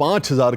5000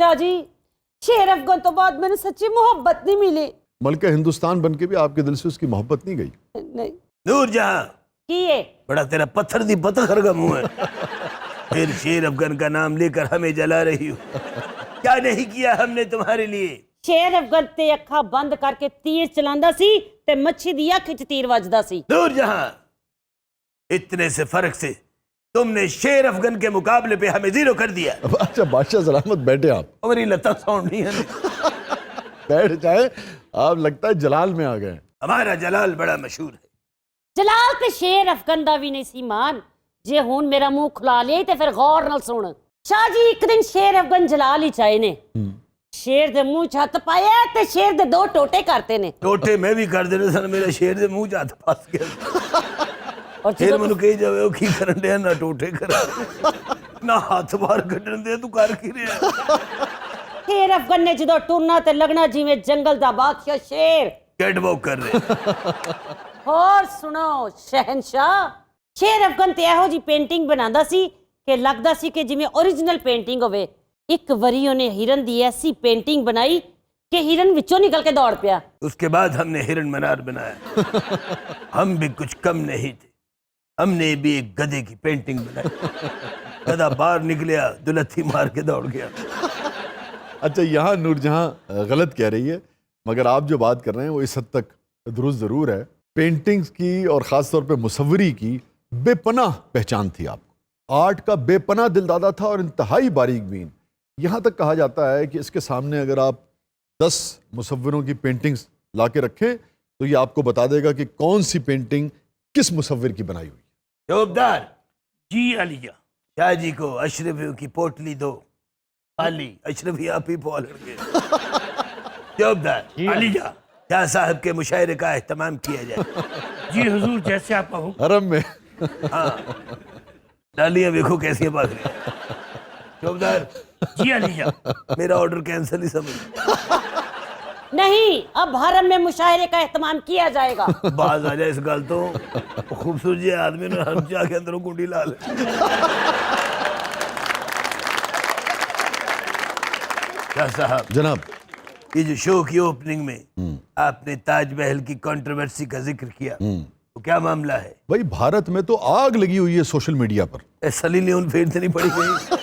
شاہ جی شیر افغان تو بعد میں نے سچی محبت نہیں ملی. ملکہ ہندوستان بن کے بھی آپ کے دل سے اس کی محبت نہیں گئی. نہیں نور جہاں کیے بڑا تیرا پتھر دی پتھر کا منہ ہے. پھر شیر افغان کا نام لے کر ہمیں جلا رہی ہو. کیا نہیں کیا ہم نے تمہارے لیے. شیر افغان تے اکھا بند کر کے تیر چلاندا سی تے مچھی دی اکھ وچ تیر وجدا سی. نور جہاں اتنے سے فرق سے تم نے شیر افغان کے مقابلے پہ ہمیں زیرو کر دیا. اچھا بادشاہ سلامت بیٹھے آپ, ہماری لتا ساؤنڈ نہیں ہے. بیٹھ جائیں. آپ لگتا ہے جلال میں آ گئے. ہمارا جلال بڑا مشہور ہے. جلال تے شیر افغان دا بھی نہیں سی مان. جے ہون میرا منہ کھلا لیا تے پھر غور نال سن. شاہ جی ایک دن شیر افغان جلال ہی چاہے نے. شیر دے منہ چ ہاتھ پایا تے شیر دے 2 ٹوٹے کرتے نے. ٹوٹے میں بھی کر دینے سن, میرا شیر دے منہ جاتا پاس گیا. اور پھر منو کہی جاوے وہ کی کرن دیا نہ ٹوٹے کرن نہ ہاتھ بار کٹن دیا. تو کر کی رہا شیر افغان نے جدو ٹرنا تے لگنا جویں جنگل دا بادشاہ شیر. کیٹ واک کر رہے. اور سنو شہنشاہ شیر افغان تے ایہو جی پینٹنگ بناندا سی کہ لگدا سی کہ جویں اوریجنل پینٹنگ ہوے. ایک وری انہیں ہرن دی ایسی پینٹنگ بنائی کہ ہرن وچوں نکل کے دوڑ پیا. اس کے بعد ہم نے ہرن منار بنایا. ہم بھی کچھ کم نہیں تھے. ہم نے بھی ایک گدھے کی پینٹنگ بنائی. گدھا باہر نکلیا, دلہتھی مار کے دوڑ گیا. اچھا یہاں نور جہاں غلط کہہ رہی ہے, مگر آپ جو بات کر رہے ہیں وہ اس حد تک درست ضرور ہے. پینٹنگز کی اور خاص طور پہ مصوری کی بے پناہ پہچان تھی آپ کو. آرٹ کا بے پناہ دل دادا تھا اور انتہائی باریک بین. یہاں تک کہا جاتا ہے کہ اس کے سامنے اگر آپ 10 مصوروں کی پینٹنگز لا کے رکھیں تو یہ آپ کو بتا دے گا کہ کون سی پینٹنگ کس مصور کی بنائی ہوئی. چوبدار جی علی جا. شاہ جی کو اشرفیوں کی پوٹلی دو. خالی اشرفی آپ ہی پالڑ گئے. چوبدار علی جا. شاہ صاحب کے مشاعرے کا اہتمام کیا جائے. جی حضور جیسے آپ کا حکم. حرم میں ہاں ڈالیاں دیکھو کیسی بھاگ رہی ہیں. چوبدار جی علی جا. میرا آرڈر کینسل ہی سمجھ. نہیں اب حرم میں مشاعرے کا اہتمام کیا جائے گا. باز آ جائے اس گل تو خوبصورت جی آدمی نے ہم جا کے اندروں کنڈی لا لے. شاہ صاحب جناب, یہ جو شو کی اوپننگ میں آپ نے تاج محل کی کنٹروورسی کا ذکر کیا, وہ کیا معاملہ ہے؟ بھائی بھارت میں تو آگ لگی ہوئی ہے سوشل میڈیا پر. سلی لیون پھیرتے نہیں پڑی گئی.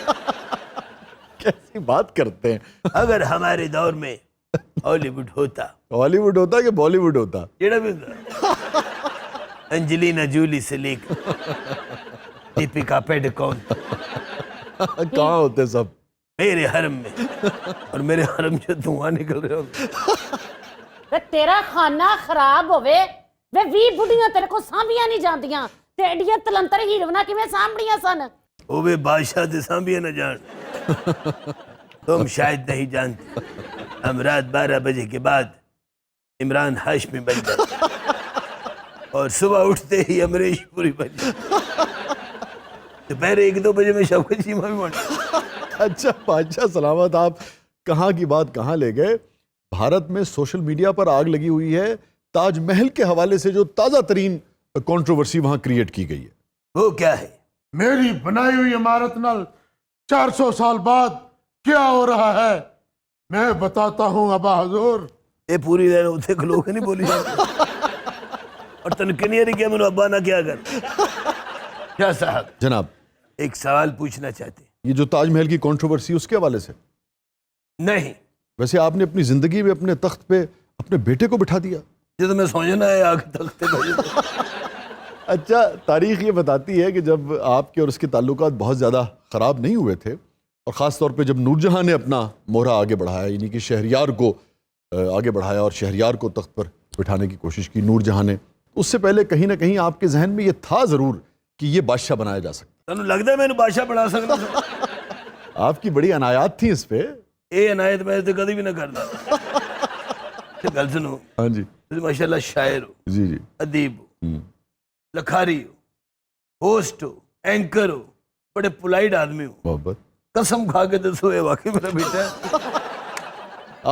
کیسی بات کرتے ہیں. اگر ہمارے دور میں ہالی ووڈ ہوتا, ہالی ووڈ ہوتا کہ بالی ووڈ ہوتا, جڑا بھی ہوتا, انجلینا جولی سے لے کر دیپیکا پیڈکون کہاں ہوتے سب؟ میرے حرم میں. اور میرے حرم سے دھواں نکل رہے ہوں. تیرا کھانا خراب ہوئے وے 20 بڑھیاں تیرے کو سانبیاں نہیں جاندیاں تے ایڈیاں تلنتر ہیرونا کیویں سانبڑیاں سن. وہ بادشاہ دے سانبیاں نہ جان. تم شاید نہیں جانتے, ہم رات 12 بجے کے بعد عمران ہاشمی بن جاتے اور صبح اٹھتے ہی امریش پوری بن جاتے. دوپہر 1-2 بجے میں شوکت چیمہ بھی بن جاتے. اچھا بادشاہ سلامت, آپ کہاں کی بات کہاں لے گئے. بھارت میں سوشل میڈیا پر آگ لگی ہوئی ہے تاج محل کے حوالے سے جو تازہ ترین کنٹروورسی وہاں کریٹ کی گئی ہے. وہ کیا ہے؟ میری بنائی ہوئی عمارت نال 400 سال بعد کیا ہو رہا ہے میں بتاتا ہوں ابا حضور. یہ پوری لائن اتنے کھلو کے نہیں بولی جاتی اور تنکہ نہیں رہی کیا میں نے ابا نہ کیا کر. کیا صاحب جناب, ایک سوال پوچھنا چاہتے ہیں. یہ جو تاج محل کی کنٹروورسی اس کے حوالے سے, نہیں ویسے آپ نے اپنی زندگی میں اپنے تخت پہ اپنے بیٹے کو بٹھا دیا. یہ تو میں سوچنا ہے آگے تختے بھائی. اچھا تاریخ یہ بتاتی ہے کہ جب آپ کے اور اس کے تعلقات بہت زیادہ خراب نہیں ہوئے تھے, اور خاص طور پہ جب نور جہاں نے اپنا مہرہ آگے بڑھایا, یعنی کہ شہریار کو آگے بڑھایا اور شہریار کو تخت پر بٹھانے کی کوشش کی نور جہاں نے, اس سے پہلے کہیں نہ کہیں آپ کے ذہن میں یہ تھا ضرور کہ یہ بادشاہ بنایا جا سکتا. تمہیں لگتا ہے میں نے بادشاہ بنا سکتا تھا؟ آپ کی بڑی عنایات تھیں اس پہ. اے عنایت میں تو کبھی بھی نہ کرتا. گل سنو, ہاں جی, ماشاءاللہ شاعر ہو, جی جی, ادیب ہو, لکھاری ہو, ہوسٹ ہو, اینکر ہو, بڑے پولائٹ آدمی ہو. محبت. قسم کھا کے دسو یہ واقعی میرا بیٹا ہے.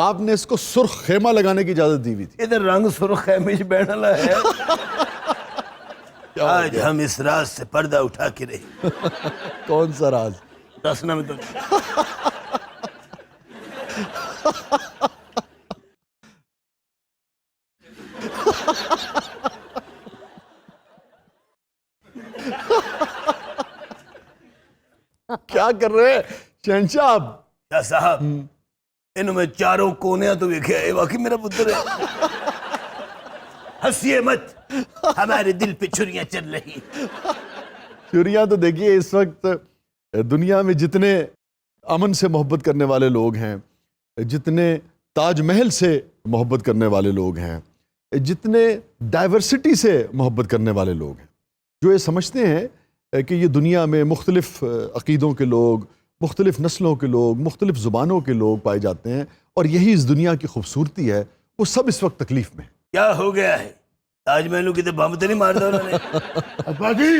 آپ نے اس کو سرخ خیمہ لگانے کی اجازت دی ہوئی تھی. ادھر رنگ سرخ خیمے سے بیٹھنے والا ہے. آج ہم اس راز سے پردہ اٹھا کے رہے. کون سا راز؟ دسنا میں تو کیا کر رہے ہیں شہنشاہ آپ؟ شاہ صاحب انہوں میں چاروں کونیاں تو دیکھے اے واقعی میرا پتر ہے. ہنسیے مت، ہمارے دل پہ چھریاں چل رہی. چوریاں تو دیکھیے اس وقت دنیا میں جتنے امن سے محبت کرنے والے لوگ ہیں، جتنے تاج محل سے محبت کرنے والے لوگ ہیں، جتنے ڈائیورسٹی سے محبت کرنے والے لوگ ہیں، جو یہ سمجھتے ہیں کہ یہ دنیا میں مختلف عقیدوں کے لوگ، مختلف نسلوں کے لوگ، مختلف زبانوں کے لوگ پائے جاتے ہیں اور یہی اس دنیا کی خوبصورتی ہے، وہ سب اس وقت تکلیف میں ہیں. کیا ہو گیا ہے؟ تاج محلوں کی تو بمب تو نہیں مارتا انہوں نے؟ ابا جی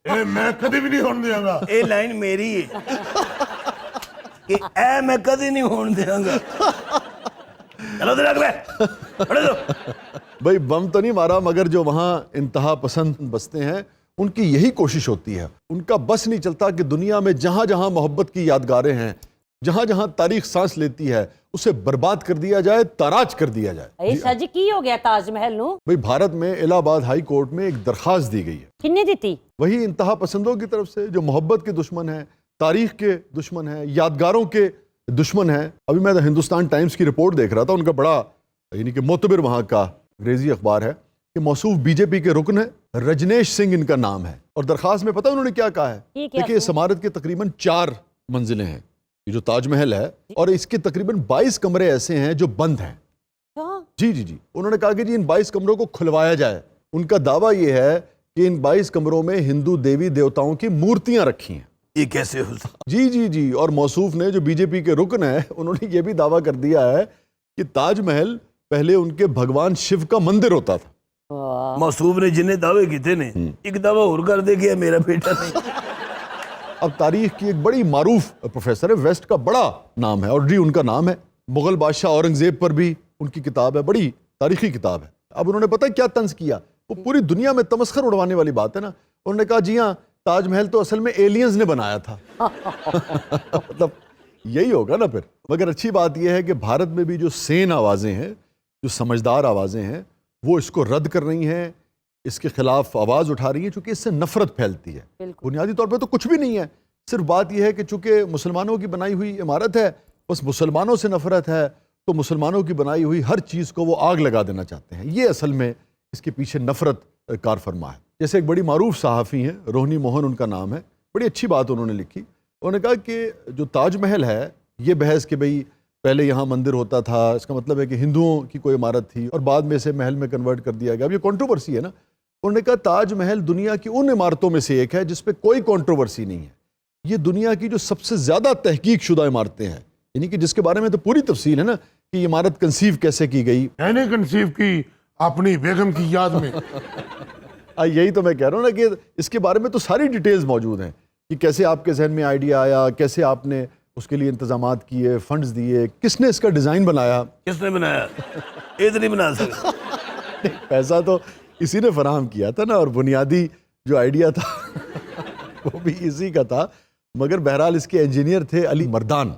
اے میں کدی بھی نہیں ہونے دیا گا. اے لائن میری ہے کہ اے میں کدی نہیں ہون دیاں گا. چلو دل اگلے پڑھے دو. بھائی بم تو نہیں مارا، مگر جو وہاں انتہا پسند بستے ہیں ان کی یہی کوشش ہوتی ہے. ان کا بس نہیں چلتا کہ دنیا میں جہاں جہاں محبت کی یادگاریں ہیں، جہاں جہاں تاریخ سانس لیتی ہے، اسے برباد کر دیا جائے، تاراج کر دیا جائے. عیسیٰ جی کی ہو گیا تاج محل نو؟ بھئی بھارت میں الہ آباد ہائی کورٹ میں ایک درخواست دی گئی ہے. کننے دیتی؟ وہی انتہا پسندوں کی طرف سے جو محبت کے دشمن ہیں، تاریخ کے دشمن ہیں، یادگاروں کے دشمن ہیں. ابھی میں ہندوستان ٹائمز کی رپورٹ دیکھ رہا تھا، ان کا بڑا یعنی کہ معتبر وہاں کا انگریزی اخبار ہے کہ موصوف بی جے پی کے رکن ہے، رجنیش سنگھ ان کا نام ہے. اور درخواست میں پتہ انہوں نے کیا کہا ہے؟ دیکھیں اس عمارت کے تقریباً 4 منزلیں ہیں، یہ جو تاج محل ہے، اور اس کے تقریباً 22 کمرے ایسے ہیں جو بند ہیں. جی جی جی انہوں نے کہا کہ جی ان 22 کمروں کو کھلوایا جائے. ان کا دعویٰ یہ ہے کہ ان 22 کمروں میں ہندو دیوی دیوتاؤں کی مورتیاں رکھی ہیں. یہ کیسے ہو سکتا؟ جی جی جی اور موصوف نے جو بی جے پی کے رکن ہیں انہوں نے یہ بھی دعویٰ کر دیا ہے کہ تاج محل پہلے ان کے بھگوان شیو کا مندر ہوتا تھا. موصوف نے جنہیں دعوے کی تھے نے ایک دعویٰ اور کر دے گیا میرا بیٹا نہیں. اب تاریخ کی ایک بڑی معروف پروفیسر ہے، ویسٹ کا بڑا نام ہے، اور ڈی ان کا نام ہے. مغل بادشاہ اورنگزیب پر بھی ان کی کتاب ہے، بڑی تاریخی کتاب ہے. اب انہوں نے پتہ کیا طنز کیا؟ وہ پوری دنیا میں تمسخر اڑوانے والی بات ہے نا. انہوں نے کہا جی ہاں تاج محل تو اصل میں ایلینز نے بنایا تھا. مطلب یہی ہوگا نا پھر. مگر اچھی بات یہ ہے کہ بھارت میں بھی جو سین آوازیں ہیں، جو سمجھدار آوازیں ہیں، وہ اس کو رد کر رہی ہیں، اس کے خلاف آواز اٹھا رہی ہیں، چونکہ اس سے نفرت پھیلتی ہے. بنیادی طور پہ تو کچھ بھی نہیں ہے، صرف بات یہ ہے کہ چونکہ مسلمانوں کی بنائی ہوئی عمارت ہے، بس مسلمانوں سے نفرت ہے تو مسلمانوں کی بنائی ہوئی ہر چیز کو وہ آگ لگا دینا چاہتے ہیں. یہ اصل میں اس کے پیچھے نفرت کار فرما ہے. جیسے ایک بڑی معروف صحافی ہیں، روہنی موہن ان کا نام ہے، بڑی اچھی بات انہوں نے لکھی. انہوں نے کہا کہ جو تاج محل ہے، یہ بحث کہ بھئی پہلے یہاں مندر ہوتا تھا، اس کا مطلب ہے کہ ہندوؤں کی کوئی عمارت تھی اور بعد میں اسے محل میں کنورٹ کر دیا گیا. اب یہ کنٹروورسی ہے نا. انہوں نے کہا تاج محل دنیا کی ان عمارتوں میں سے ایک ہے جس پہ کوئی کنٹروورسی نہیں ہے. یہ دنیا کی جو سب سے زیادہ تحقیق شدہ عمارتیں ہیں، یعنی کہ جس کے بارے میں تو پوری تفصیل ہے نا کہ یہ عمارت کنسیو کیسے کی گئی. میں نے کنسیو کی اپنی بیگم کی یاد میں. یہی تو میں کہہ رہا ہوں نا کہ اس کے بارے میں تو ساری ڈیٹیلز موجود ہیں کہ کیسے آپ کے ذہن میں آئیڈیا آیا، کیسے آپ نے اس کے لیے انتظامات کیے، فنڈز دیے، کس نے اس کا ڈیزائن بنایا. کس نے بنایا؟ یہ تو نہیں بنا سکتا. پیسہ تو اسی نے فراہم کیا تھا نا، اور بنیادی جو آئیڈیا تھا وہ بھی اسی کا تھا. مگر بہرحال اس کے انجینئر تھے علی مردان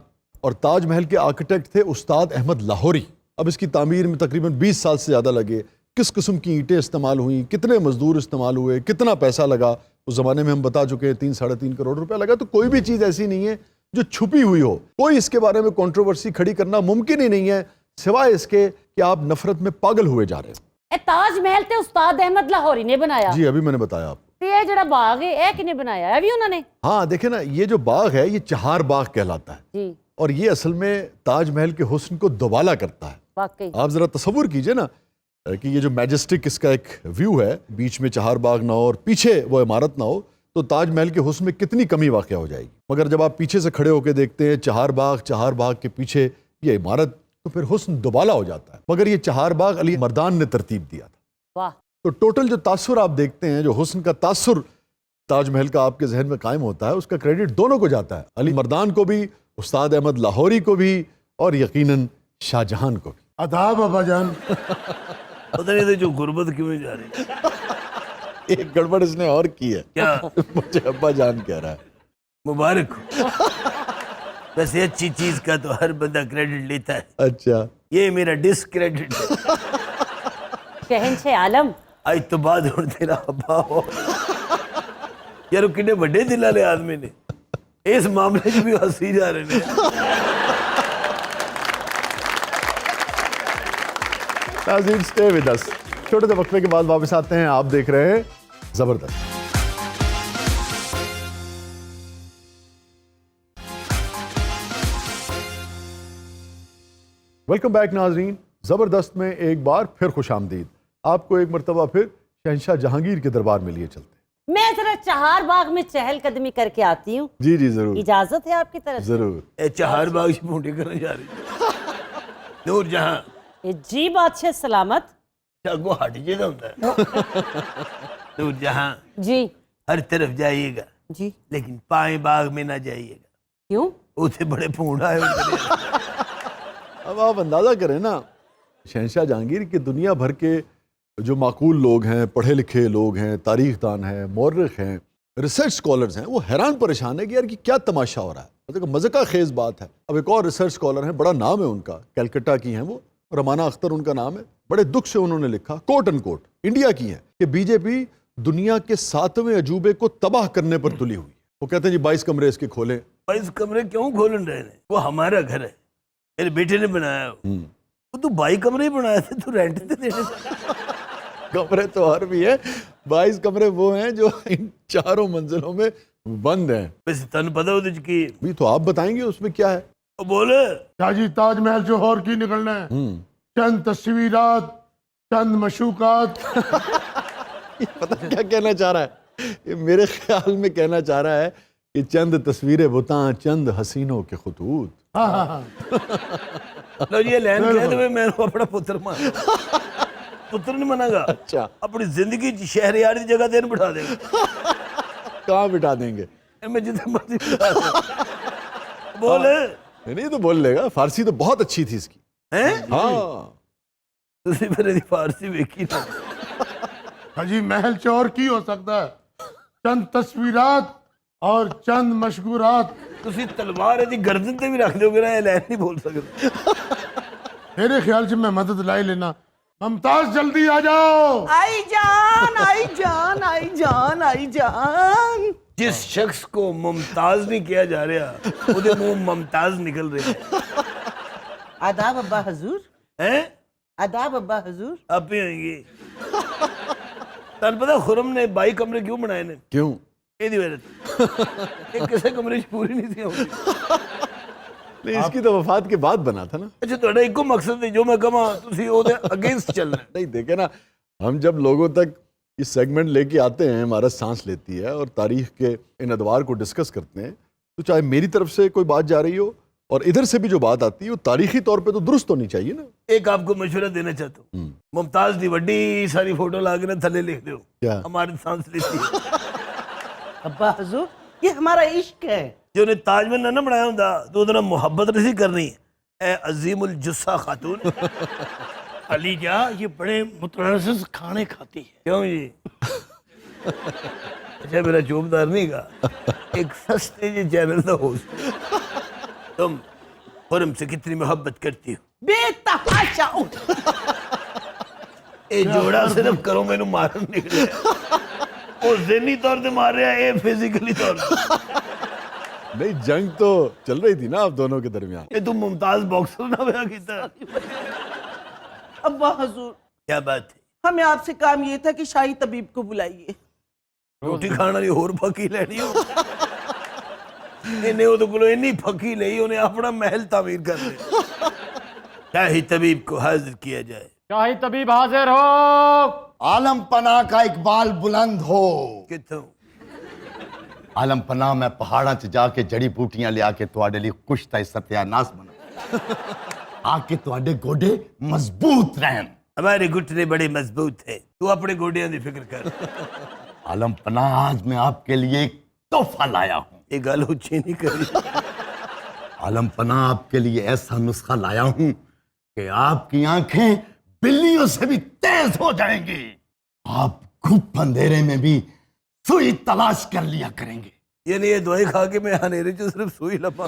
اور تاج محل کے آرکیٹیکٹ تھے استاد احمد لاہوری. اب اس کی تعمیر میں تقریباً 20 سال سے زیادہ لگے. کس قسم کی اینٹیں استعمال ہوئیں، کتنے مزدور استعمال ہوئے، کتنا پیسہ لگا، اس زمانے میں ہم بتا چکے ہیں 3-3.5 کروڑ روپے لگا. تو کوئی بھی چیز ایسی نہیں ہے جو چھپی ہوئی ہو. کوئی اس کے بارے میں کنٹروورسی کھڑی کرنا ممکن ہی نہیں ہے سوائے اس کے کہ آپ نفرت میں پاگل ہوئے جا رہے ہیں. اے تاج محل تے استاد احمد لاہوری نے بنایا. جی ابھی میں نے بتایا آپ. تے یہ جڑا باغ ہے اے کنے بنایا ہے بھی انہوں نے؟ ہاں دیکھیں نا، یہ جو باغ ہے یہ چہار باغ کہلاتا ہے جی اور یہ اصل میں تاج محل کے حسن کو دوبالا کرتا ہے. واقعی آپ ذرا تصور کیجئے نا کہ یہ جو میجسٹک اس کا ایک ویو ہے، بیچ میں چہار باغ نہ ہو اور پیچھے وہ عمارت نہ ہو تو تاج محل کے حسن میں کتنی کمی واقع ہو جائے گی. مگر جب آپ پیچھے سے کھڑے ہو کے دیکھتے ہیں چہار باغ کے پیچھے یہ عمارت تو پھر حسن دوبالا ہو جاتا ہے. مگر یہ چہار باغ علی مردان نے ترتیب دیا تھا. واہ. تو ٹوٹل جو تاثر آپ دیکھتے ہیں، جو حسن کا تاثر تاج محل کا آپ کے ذہن میں قائم ہوتا ہے، اس کا کریڈٹ دونوں کو جاتا ہے، علی مردان کو بھی، استاد احمد لاہوری کو بھی، اور یقیناً شاہ جہان کو بھی. آداب ابا جان. پتہ نہیں تھا جو غربت کیوں جا رہی. ایک گڑبڑ اس نے اور کی ہے. کیا؟ مجھے ابا جان کہہ رہا ہے. مبارک ہو. ویسے اچھی چیز کا تو ہر بندہ کریڈٹ لیتا ہے، اچھا یہ میرا ڈس کریڈٹ ہے۔ شہنشاہ عالم آج تو بعد ہوں تیرا ابا ہو یار، کنے بڑے دل والے آدمی نے اس معاملے چ بھی ہسی جا رہے ہیں۔ ناظرین اسٹے ود اس، چھوٹے سے وقفے کے بعد واپس آتے ہیں، آپ دیکھ رہے ہیں زبردست۔ ویلکم بیک ناظرین، زبردست میں ایک بار پھر خوش آمدید۔ آپ کو ایک مرتبہ پھر شہنشاہ جہانگیر کے دربار میں لیے چلتے ہیں۔ میں ذرا چہار باغ میں چہل قدمی کر کے آتی ہوں، جی جی ضرور اجازت ہے آپ کی طرف سے؟ ضرور۔ اے چہار باغ سے پونٹے کرنے جا رہی نور جہاں جی بادشاہ سلامت۔ اگوں ہٹ جائے ہوتا ہے نور جہاں، جی ہر طرف جائیے گا جی لیکن پائیں باغ میں نہ جائیے گا، کیوں؟ اتنے بڑے پونڈ آئے ہوتے ہیں۔ اب آپ اندازہ کریں نا، شہنشاہ جہانگیر کی دنیا بھر کے جو معقول لوگ ہیں، پڑھے لکھے لوگ ہیں، تاریخ دان ہیں، مورخ ہیں، ریسرچ سکولرز ہیں، وہ حیران پریشان ہے کہ یار کیا تماشا ہو رہا ہے، مطلب مذہقہ خیز بات ہے۔ اب ایک اور ریسرچ سکولر ہیں، بڑا نام ہے ان کا، کلکتہ کی ہیں وہ، رمانہ اختر ان کا نام ہے، بڑے دکھ سے انہوں نے لکھا کوٹ ان کوٹ، انڈیا کی ہیں، کہ بی جے پی دنیا کے 7ویں عجوبے کو تباہ کرنے پر تلی ہوئی ہے۔ وہ کہتے ہیں جی 22 کمرے اس کے کھولیں۔ 22 کمرے کیوں کھولن رہے ہیں؟ وہ ہمارا گھر ہے، میرے بیٹے نے بنایا ہے۔ وہ تو 22 کمرے ہی بنایا تھے، تو رینٹ تے دینے سے۔ کمرے تو اور بھی ہیں، 22 کمرے وہ ہیں جو ان 4 منزلوں میں بند ہیں۔ ویسے تنوں پتہ ہوتا کی بھی تو آپ بتائیں گے اس میں کیا ہے؟ وہ بولے شاہ جی تاج محل جو اور کی نکلنا ہے، چند تصویرات، چند مشوقات۔ پتہ کیا کہنا چاہ رہا ہے؟ یہ میرے خیال میں کہنا چاہ رہا ہے کہ چند تصویریں بتاں، چند حسینوں کے خطوط۔ ہاں ہاں ہاں، لو جی یہ لین کہہ دو میں اپنا پتر مانا، پتر نہیں مانا گا، اچھا اپنی زندگی شہریار کی جگہ دین بٹھا دے گا، کہاں بٹھا دیں گے؟ میں جتنے مرضی بٹھا دے۔ بولے نہیں تو بول لے گا، فارسی تو بہت اچھی تھی اس کی۔ ہیں ہاں تسی میرے دی فارسی ویکھی نا۔ شاہ جی محل چور کی ہو سکتا ہے، چند تصویرات اور چند مشغورات۔ تسی تلوار دی گردن تے بھی رکھ دو گے نا، یہ لین نہیں بول سکتے۔ میرے خیال سے میں مدد لائی لینا۔ ممتاز جلدی آ جاؤ۔ آئی جان آئی جان آئی جان آئی جان۔ جس شخص کو ممتاز نہیں کیا جا رہا وہ دے منہ ممتاز نکل رہے ہیں۔ آداب ابا حضور، ہیں آداب ابا حضور۔ آپ ہی ہوئیں گے۔ تن پتہ خرم نے 22 کمرے کیوں بنائے نے؟ کیوں؟ یہ دی وجہ سے یہ کسے کمرے چ پوری نہیں تھی ہوتی۔ نہیں اس کی تو وفات کے بعد بنا تھا نا۔ اچھا تہاڈا ایکو مقصد ہے جو میں کہاں تسی او دے اگینسٹ چل رہے ہیں۔ نہیں دیکھیں نا، ہم جب لوگوں تک یہ سیگمنٹ لے کے آتے ہیں، ہمارا سانس لیتی ہے اور تاریخ کے ان ادوار کو ڈسکس کرتے ہیں، تو چاہے میری طرف سے کوئی بات جا رہی ہو اور ادھر سے بھی جو بات آتی ہے وہ تاریخی طور پہ تو درست ہونی چاہیے نا۔ ایک آپ کو مشورہ دینا چاہتا ہوں، ممتاز دی وڈی ساری فوٹو لا کے نا تھلے لکھ دو، کیا؟ ہماری سانس لیتی ہے۔ ابا حضور یہ ہمارا عشق ہے۔ جو نے تاج محل نہ بنایا ہوندا تو ادھر محبت نہیں کرنی، اے عظیم الجثہ خاتون۔ علی جا یہ بڑے متلذذ کھانے کھاتی ہے۔ کیوں جی؟ اچھا میرا چوبدار نہیں گا، ایک سستے جی چینل کا ہوسٹ۔ تم خرم سے کتنی محبت کرتی ہو؟ بے تحاشا۔ اے جوڑا صرف کرو میں نو مارن نکلے، وہ ذہنی طور سے مار رہا ہے، اے فزیکلی طور سے۔ نہیں جنگ تو چل رہی تھی نا آپ دونوں کے درمیان۔ اے تم ممتاز باکسر نہ ہوا کیتا۔ ابا حضور کیا بات ہے؟ ہمیں آپ سے کام یہ تھا کہ شاہی طبیب کو بلائیے۔ روٹی کھانا نہیں اور پھکی لینی ہو، انہیں وہ تو کلو انی پھکی لئی انہیں اپنا محل تعمیر کر لے۔ شاہی طبیب کو حاضر کیا جائے۔ شاہی طبیب حاضر ہو۔ عالم پناہ کا اقبال بلند ہو۔ کتوں عالم پناہ میں پہاڑاں چ جا کے جڑی بوٹیاں لیا کے تواڈے لیے کشتہ ستیہ ناس بنا آ کے تواڈے گوڈے مضبوط رہن۔ ہمارے گھٹنے بڑے مضبوط ہیں، تو اپنے گوڑیاں دی فکر کر۔ عالم پناہ آج میں آپ کے لیے ایک تحفہ لایا ہوں۔ یہ گل اچھی نہیں کری۔ عالم پناہ آپ کے لیے ایسا نسخہ لایا ہوں کہ آپ کی آنکھیں بلیوں سے بھی تیز ہو جائیں گی۔ آپ گھپ اندھیرے میں بھی سوئی تلاش کر لیا کریں گے۔ یعنی یہ دوائی کھا کے میں اندھیرے چ صرف سوئی لپا۔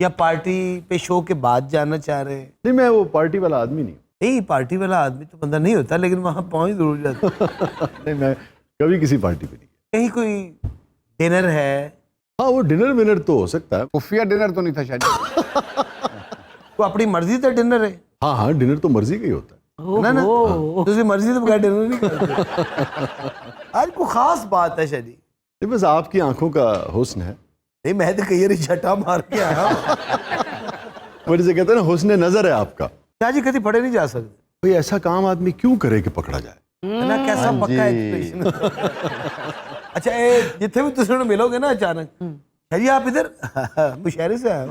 یا پارٹی پہ شو کے بعد جانا چاہ رہے ہیں؟ نہیں میں وہ پارٹی والا آدمی نہیں ہوں. نہیں پارٹی والا آدمی تو بندہ نہیں ہوتا لیکن وہاں پہنچ ضرور جاتا. نہیں میں کبھی کسی پارٹی پہ نہیں گیا. کہیں کوئی ڈنر ہے؟ ہاں وہ ڈنر ونر تو ہو سکتا ہے. خفیہ ڈنر تو نہیں تھا شاید. وہ اپنی مرضی سے ڈنر ہے ہاں ہاں ڈنر تو مرضی کا ہی ہوتا ہے. نا نا دوسری مرضی سے بغیر ڈنر نہیں کرتے. آج کوئی خاص بات ہے شادی؟ نہیں بس آپ کی آنکھوں کا حسن ہے. نہیں میں تو کئی بار چھٹا مار کے آیا. وہ جسے کہتے ہیں نا حسن نظر ہے آپ کا. شاہ جی کبھی پڑھے نہیں جا سکتے. بھئی ایسا کام آدمی کیوں کرے کہ پکڑا جائے. ہے نا کیسا پکا ایجوکیشن. اچھا جتنے بھی تسے ملو گے نا اچانک شاہ جی آپ ادھر مشہرے سے آئے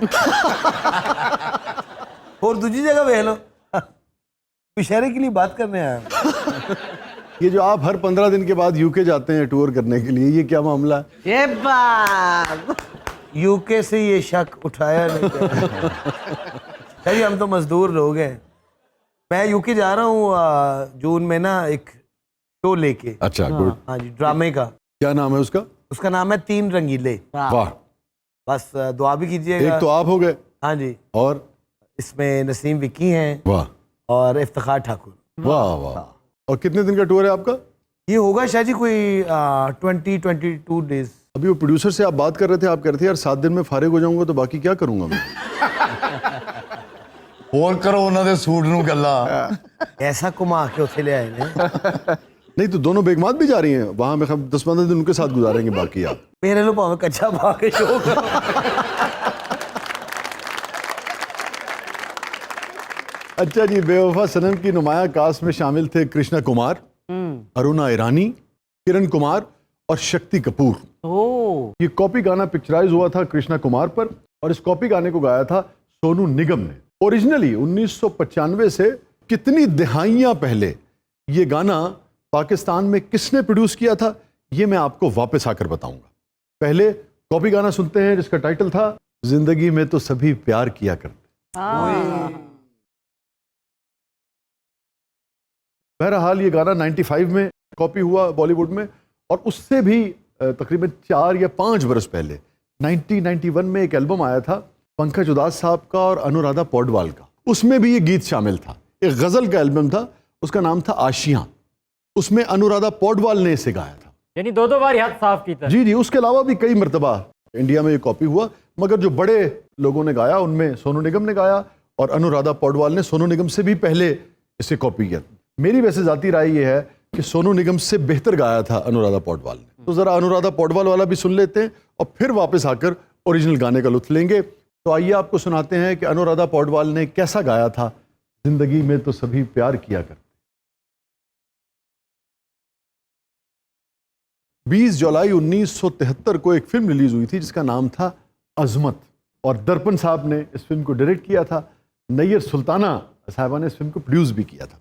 اور دوسری جگہ بیٹھ لو مشہرے کے لیے بات کرنے آیا. یہ جو آپ ہر 15 دن کے بعد یو کے جاتے ہیں ٹور کرنے کے لیے یہ کیا معاملہ ہے. یہ بات یو کے سے یہ شک اٹھایا نہیں. شاہ جی ہم تو مزدور لوگ ہیں. میں یو کے جا رہا ہوں جون میں نا ایک شو لے کے. اچھا گڈ. ہاں جی ڈرامے کا. کیا نام ہے اس کا؟ اس کا نام ہے 3 رنگیلے. واہ. بس دعا بھی کیجیے گا. ایک تو آپ ہو گئے. ہاں جی. اور اس میں نسیم وکی ہیں واہ اور افتخار ٹھاکر. واہ واہ. اور کتنے دن کا ٹور ہے آپ کا؟ یہ ہوگا شاہ جی کوئی 22 ڈیز. ابھی وہ پروڈیوسر سے آپ بات کر رہے تھے, آپ کہہ رہے تھے یار 7 دن میں فارغ ہو جاؤں گا تو باقی کیا کروں گا میں. اور کرو انہوں نے سوٹ نو گلا. ایسا کما کے اتنے لے آئے ہیں. نہیں تو دونوں بیگمات بھی جا رہی ہیں وہاں میں 10-15 دن ان کے ساتھ گزاریں گے باقی آپ. میرے لو پاؤں کچا پا کے شو کرو. اچھا جی, بے وفا صنم کی نمایاں کاسٹ میں شامل تھے کرشنا کمار, ارونا ایرانی, کرن کمار اور شکتی کپور. یہ کاپی گانا پکچرائز ہوا تھا کرشنا کمار پر اور اس کاپی گانے کو گایا تھا سونو نگم نے. اوریجنلی 1995 سے کتنی دہائیاں پہلے یہ گانا پاکستان میں کس نے پروڈیوس کیا تھا یہ میں آپ کو واپس آ کر بتاؤں گا. پہلے کاپی گانا سنتے ہیں جس کا ٹائٹل تھا زندگی میں تو سبھی پیار کیا کرتے. بہرحال یہ گانا 95 میں کاپی ہوا بالی ووڈ میں اور اس سے بھی تقریباً 4 یا 5 برس پہلے 1991 میں ایک البم آیا تھا پنکج اداس صاحب کا اور انورادھا پوڈوال کا. اس میں بھی یہ گیت شامل تھا. ایک غزل کا البم تھا, اس کا نام تھا آشیاں. اس میں انورادھا پوڈوال نے اسے گایا تھا. یعنی 2 بار ہاتھ صاف کیتا. جی جی. اس کے علاوہ بھی کئی مرتبہ انڈیا میں یہ کاپی ہوا مگر جو بڑے لوگوں نے گایا ان میں سونو نگم نے گایا اور انورادھا پوڈوال نے سونو نگم سے بھی پہلے اسے کاپی کیا. میری ویسے ذاتی رائے یہ ہے کہ سونو نگم سے بہتر گایا تھا انورادھا پوڈوال نے. تو ذرا انورادھا پوڈوال والا بھی سن لیتے ہیں اور پھر واپس آ کر اوریجنل گانے کا لطف لیں گے. تو آئیے آپ کو سناتے ہیں کہ انورادھا پوڈوال نے کیسا گایا تھا زندگی میں تو سبھی پیار کیا کرتے. 20 جولائی 1973 کو ایک فلم ریلیز ہوئی تھی جس کا نام تھا عظمت اور درپن صاحب نے اس فلم کو ڈائریکٹ کیا تھا. نییر سلطانہ صاحبہ نے اس فلم کو پروڈیوس بھی کیا تھا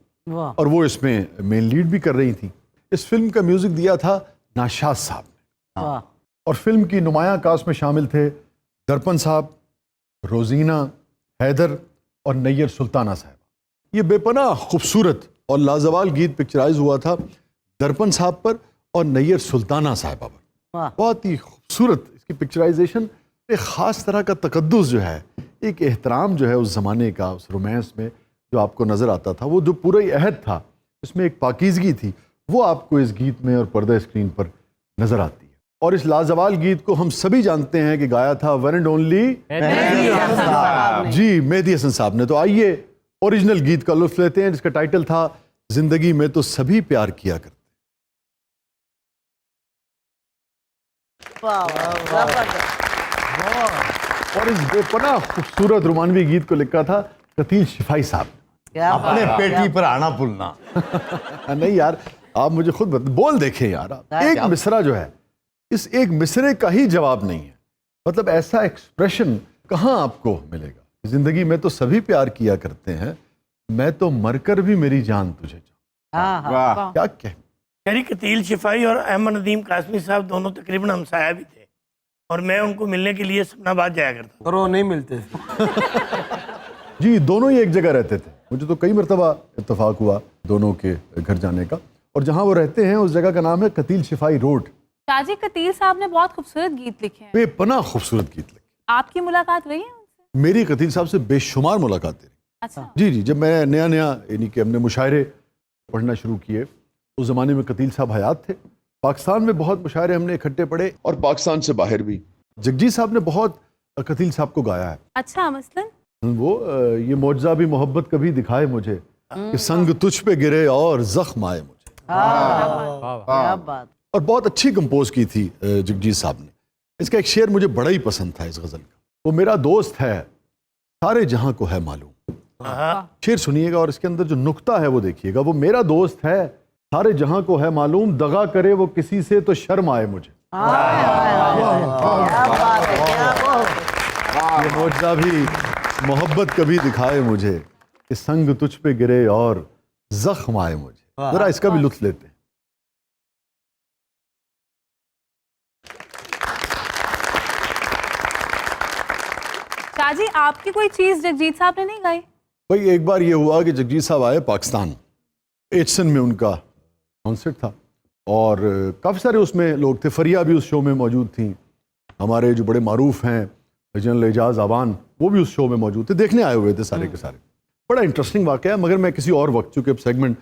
اور وہ اس میں مین لیڈ بھی کر رہی تھیں. اس فلم کا میوزک دیا تھا ناشاز صاحب نے اور فلم کی نمایاں کاسٹ میں شامل تھے درپن صاحب, روزینہ, حیدر اور نییر سلطانہ صاحب. یہ بے پناہ خوبصورت اور لازوال گیت پکچرائز ہوا تھا درپن صاحب پر اور نییر سلطانہ صاحبہ پر. بہت ہی خوبصورت اس کی پکچرائزیشن. ایک خاص طرح کا تقدس جو ہے, ایک احترام جو ہے اس زمانے کا, اس رومانس میں جو آپ کو نظر آتا تھا, وہ جو پورا ہی عہد تھا اس میں ایک پاکیزگی تھی, وہ آپ کو اس گیت میں اور پردہ اسکرین پر نظر آتی ہے. اور اس لازوال گیت کو ہم سبھی جانتے ہیں کہ گایا تھا ون اینڈ اونلی جی مہدی حسن صاحب نے. تو آئیے اوریجنل گیت کا لطف لیتے ہیں جس کا ٹائٹل تھا زندگی میں تو سبھی پیار کیا کرتے. اور اس بے پناہ خوبصورت رومانوی گیت کو لکھا تھا قتیل شفائی صاحب نے. اپنے پیٹی پر آنا پھولنا. نہیں یار آپ مجھے خود بول دیکھیں یار, ایک مصرع جو ہے اس ایک مصرے کا ہی جواب نہیں ہے. مطلب ایسا ایکسپریشن کہاں آپ کو ملے گا. زندگی میں تو سبھی پیار کیا کرتے ہیں, میں تو مر کر بھی میری جان تجھے چاہوں. کیا کہ شریک قتیل شفائی اور احمد ندیم قاسمی صاحب دونوں تقریباً ہمسایہ بھی تھے اور میں ان کو ملنے کے لیے سپنا آباد جایا کرتا. اور وہ نہیں ملتے. جی دونوں ہی ایک جگہ رہتے تھے. مجھے تو کئی مرتبہ اتفاق ہوا دونوں کے گھر جانے کا. اور جہاں وہ رہتے ہیں اس جگہ کا نام ہے قتیل شفائی روڈ. شاہ جی قتیل صاحب نے بہت خوبصورت گیت لکھے ہیں. بے پناہ خوبصورت گیت لکھے. آپ کی ملاقات ہوئی ہے ان سے؟ میری قتیل صاحب سے بے شمار ملاقاتیں رہی. اچھا جی جب میں نیا یعنی کہ ہم نے مشاعرے پڑھنا شروع کیے اس زمانے میں قتیل صاحب حیات تھے. پاکستان میں بہت مشاعرے ہم نے اکٹھے پڑھے اور پاکستان سے باہر بھی. جگجیت صاحب نے بہت قتیل صاحب کو گایا ہے. اچھا مثلاً وہ یہ معجزہ بھی محبت کبھی دکھائے مجھے کہ سنگ تجھ پہ گرے اور زخم آئے مجھے. کیا بات. اور بہت اچھی کمپوز کی تھی جگجیت صاحب نے. اس کا ایک شعر مجھے بڑا ہی پسند تھا اس غزل کا. وہ میرا دوست ہے سارے جہاں کو ہے معلوم. شعر سنیے گا اور اس کے اندر جو نکتہ ہے وہ دیکھیے گا. وہ میرا دوست ہے سارے جہاں کو ہے معلوم دغا کرے وہ کسی سے تو شرم آئے مجھے. یہ معجزہ بھی محبت کبھی دکھائے مجھے کہ سنگ تجھ پہ گرے اور زخم آئے مجھے. ذرا اس کا بھی لطف لیتے ہیں. شاہ جی آپ کی کوئی چیز جگجیت صاحب نے نہیں گائی؟ بھائی ایک بار یہ ہوا کہ جگجیت صاحب آئے پاکستان. ایچسن میں ان کا کانسرٹ تھا اور کافی سارے اس میں لوگ تھے. فریا بھی اس شو میں موجود تھیں. ہمارے جو بڑے معروف ہیں جنرل اعجاز آبان وہ بھی اس شو میں موجود تھے. دیکھنے آئے ہوئے تھے سارے کے سارے. بڑا انٹرسٹنگ واقعہ ہے مگر میں کسی اور وقت چونکہ اب سیگمنٹ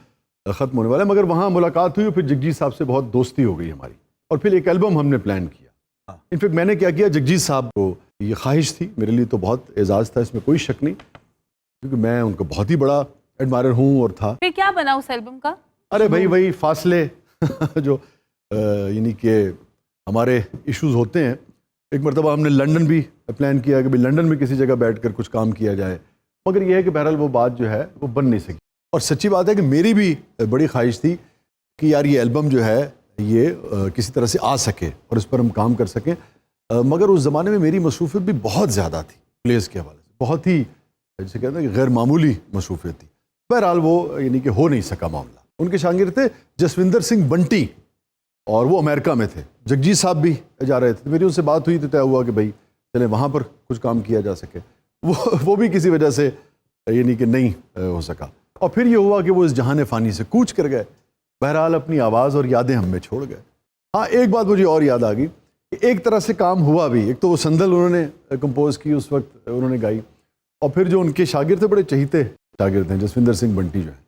ختم ہونے والا ہے. مگر وہاں ملاقات ہوئی اور پھر جگجیت صاحب سے بہت دوستی ہو گئی ہماری اور پھر ایک البم ہم نے پلان کیا. انفیکٹ میں نے کیا کیا جگجیت صاحب کو یہ خواہش تھی میرے لیے تو بہت اعزاز تھا اس میں کوئی شک نہیں کیونکہ میں ان کا بہت ہی بڑا ایڈمائرر ہوں اور تھا. پھر کیا بنا اس البم کا؟ ارے بھائی وہی فاصلے جو یعنی کہ ہمارے ایشوز ہوتے ہیں. ایک مرتبہ ہم نے لنڈن بھی پلان کیا کہ بھائی لنڈن میں کسی جگہ بیٹھ کر کچھ کام کیا جائے مگر یہ ہے کہ بہرحال وہ بات جو ہے وہ بن نہیں سکی. اور سچی بات ہے کہ میری بھی بڑی خواہش تھی کہ یار یہ البم جو ہے یہ کسی طرح سے آ سکے اور اس پر ہم کام کر سکیں. مگر اس زمانے میں میری مصروفیت بھی بہت زیادہ تھی پلیز کے حوالے سے. بہت ہی جیسے کہتے ہیں کہ غیر معمولی مصروفیت تھی. بہرحال وہ یعنی کہ ہو نہیں سکا معاملہ. ان کے شاگرد تھے جسوندر سنگھ بنٹی اور وہ امریکہ میں تھے. جگجیت صاحب بھی جا رہے تھے. میری ان سے بات ہوئی تو طے ہوا کہ بھائی چلیں وہاں پر کچھ کام کیا جا سکے. وہ بھی کسی وجہ سے یعنی کہ نہیں ہو سکا. اور پھر یہ ہوا کہ وہ اس جہان فانی سے کوچ کر گئے. بہرحال اپنی آواز اور یادیں ہم میں چھوڑ گئے. ہاں ایک بات مجھے اور یاد آ گئی کہ ایک طرح سے کام ہوا بھی. ایک تو وہ سندل انہوں نے کمپوز کی اس وقت انہوں نے گائی اور پھر جو ان کے شاگرد تھے بڑے چہیتے شاگرد ہیں جسوندر سنگھ بنٹی جو ہیں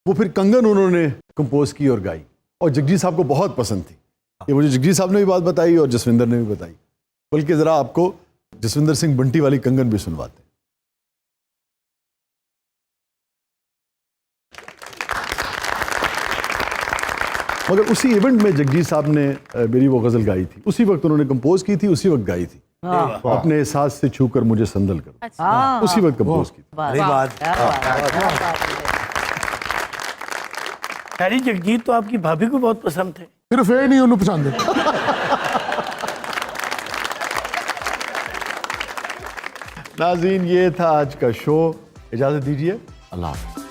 وہ پھر کنگن انہوں نے کمپوز کی اور گائی اور جگجیت صاحب کو بہت پسند تھی. یہ مجھے جگجیت صاحب نے بھی بات بتائی اور جسوندر نے بھی بتائی. بلکہ ذرا آپ کو جسوندر سنگھ بنٹی والی کنگن بھی سنواتے ہیں. مگر اسی ایونٹ میں جگجیت صاحب نے میری وہ غزل گائی تھی. اسی وقت انہوں نے کمپوز کی تھی اسی وقت گائی تھی. اپنے احساس سے چھو کر مجھے سندل کر اسی وقت کمپوز کی تھی. خیری جگجیت تو آپ کی بھابھی کو بہت پسند تھے. صرف یہ نہیں انہوں پسند ہے. ناظرین یہ تھا آج کا شو. اجازت دیجیے. اللہ حافظ.